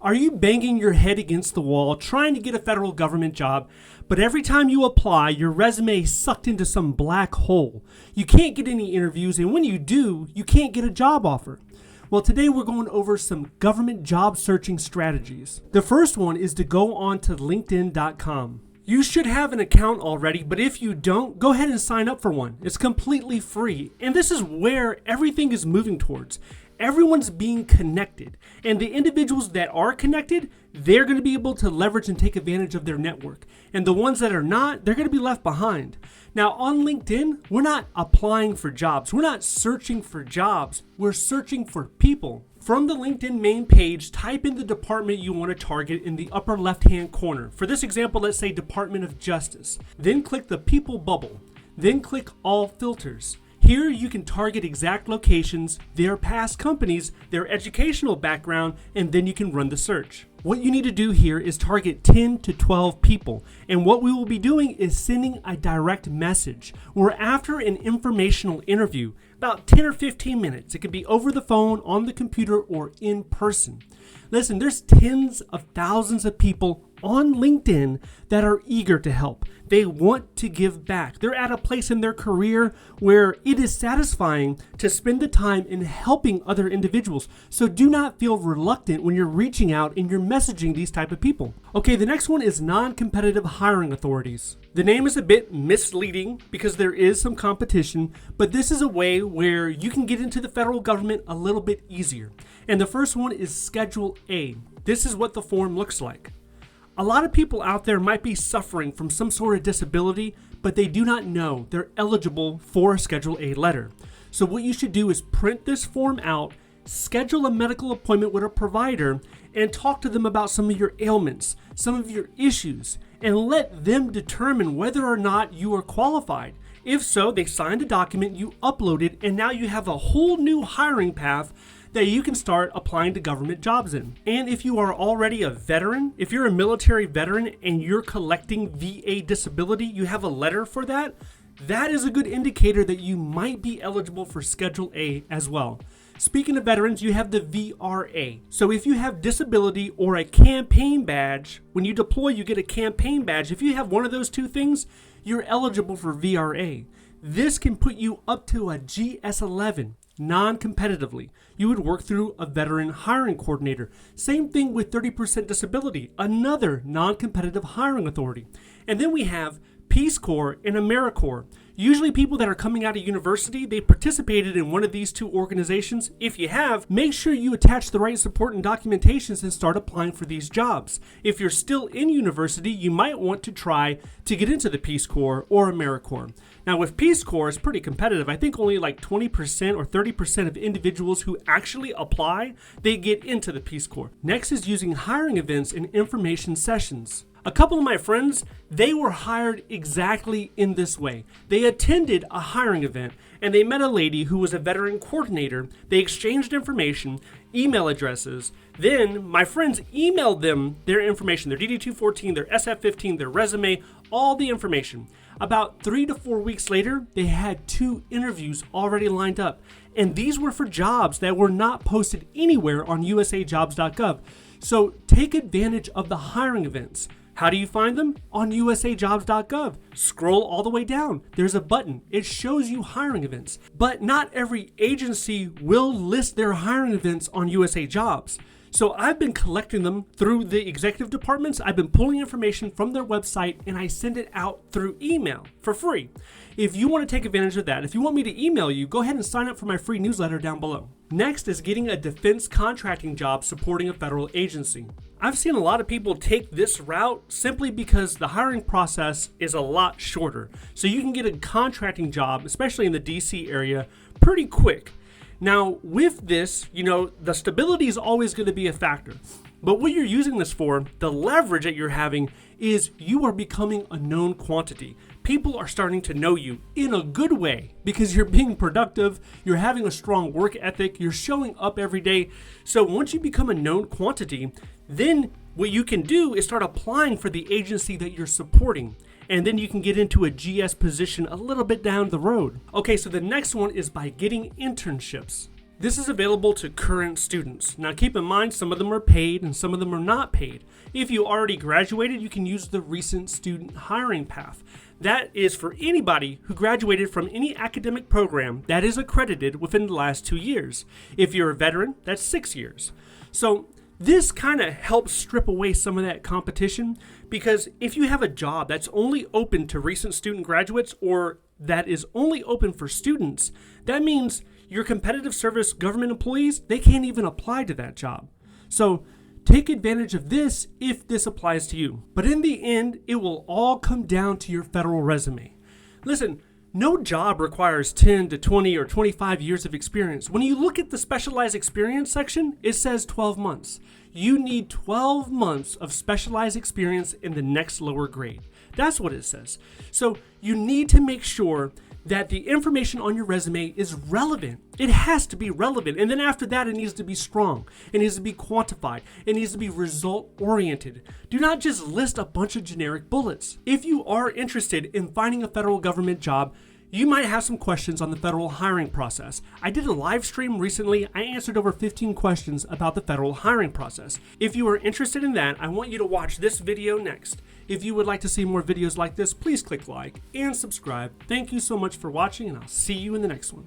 Are you banging your head against the wall trying to get a federal government job, but every time you apply, your resume is sucked into some black hole? You can't get any interviews, and when you do, you can't get a job offer. Well, today we're going over some government job searching strategies. The first one is to go on to LinkedIn.com. You should have an account already, but if you don't, go ahead and sign up for one. It's completely free, and this is where everything is moving towards. Everyone's being connected, and the individuals that are connected, they're going to be able to leverage and take advantage of their network. And the ones that are not, they're going to be left behind. Now, on LinkedIn, we're not applying for jobs. We're not searching for jobs. We're searching for people. From the LinkedIn main page, type in the department you want to target in the upper left-hand corner. For this example, let's say Department of Justice. Then click the people bubble. Then click all filters. Here you can target exact locations, their past companies, their educational background, and then you can run the search. What you need to do here is target 10 to 12 people. And what we will be doing is sending a direct message. We're after an informational interview, about 10 or 15 minutes. It could be over the phone, on the computer, or in person. Listen, there's tens of thousands of people on LinkedIn that are eager to help. They want to give back. They're at a place in their career where it is satisfying to spend the time in helping other individuals. So do not feel reluctant when you're reaching out and you're messaging these type of people. Okay, the next one is non-competitive hiring authorities. The name is a bit misleading because there is some competition, but this is a way where you can get into the federal government a little bit easier. And the first one is Schedule A. This is what the form looks like. A lot of people out there might be suffering from some sort of disability, but they do not know they're eligible for a Schedule A letter. So what you should do is print this form out, schedule a medical appointment with a provider, and talk to them about some of your ailments, some of your issues, and let them determine whether or not you are qualified. If so, they signed a document, you upload it, and now you have a whole new hiring path that you can start applying to government jobs in. And if you are already a veteran, if you're a military veteran and you're collecting VA disability, you have a letter for that, that is a good indicator that you might be eligible for Schedule A as well. Speaking of veterans, you have the VRA. So if you have disability or a campaign badge, when you deploy, you get a campaign badge. If you have one of those two things, you're eligible for VRA. This can put you up to a GS11. Non-competitively. You would work through a veteran hiring coordinator. Same thing with 30% disability, another non-competitive hiring authority. And then we have Peace Corps and AmeriCorps. Usually people that are coming out of university, they participated in one of these two organizations. If you have, make sure you attach the right support and documentations and start applying for these jobs. If you're still in university, you might want to try to get into the Peace Corps or AmeriCorps. Now with Peace Corps, it's pretty competitive. I think only like 20% or 30% of individuals who actually apply, they get into the Peace Corps. Next is using hiring events and information sessions. A couple of my friends, they were hired exactly in this way. They attended a hiring event and they met a lady who was a veteran coordinator. They exchanged information, email addresses. Then my friends emailed them their information, their DD-214, their SF-15, their resume, all the information. About 3 to 4 weeks later, they had 2 interviews already lined up. And these were for jobs that were not posted anywhere on USAJobs.gov. So take advantage of the hiring events. How do you find them? On USAJobs.gov. Scroll all the way down. There's a button. It shows you hiring events. But not every agency will list their hiring events on USA Jobs. So I've been collecting them through the executive departments. I've been pulling information from their website and I send it out through email for free. If you want to take advantage of that, if you want me to email you, go ahead and sign up for my free newsletter down below. Next is getting a defense contracting job supporting a federal agency. I've seen a lot of people take this route simply because the hiring process is a lot shorter. So you can get a contracting job, especially in the DC area, pretty quick. Now, with this, the stability is always going to be a factor. But what you're using this for, the leverage that you're having, is you are becoming a known quantity. People are starting to know you in a good way because you're being productive, you're having a strong work ethic, you're showing up every day. So once you become a known quantity, then what you can do is start applying for the agency that you're supporting. And then you can get into a GS position a little bit down the road. Okay, so the next one is by getting internships. This is available to current students. Now keep in mind, some of them are paid and some of them are not paid. If you already graduated, you can use the recent student hiring path. That is for anybody who graduated from any academic program that is accredited within the last 2 years. If you're a veteran, that's 6 years. So this kind of helps strip away some of that competition, because if you have a job that's only open to recent student graduates, or that is only open for students, that means your competitive service government employees, they can't even apply to that job. So take advantage of this if this applies to you. But in the end, it will all come down to your federal resume. Listen, no job requires 10 to 20 or 25 years of experience. When you look at the specialized experience section, it says 12 months. You need 12 months of specialized experience in the next lower grade. That's what it says. So you need to make sure that the information on your resume is relevant. It has to be relevant. And then after that, it needs to be strong. It needs to be quantified. It needs to be result-oriented. Do not just list a bunch of generic bullets. If you are interested in finding a federal government job, you might have some questions on the federal hiring process. I did a live stream recently. I answered over 15 questions about the federal hiring process. If you are interested in that, I want you to watch this video next. If you would like to see more videos like this, please click like and subscribe. Thank you so much for watching, and I'll see you in the next one.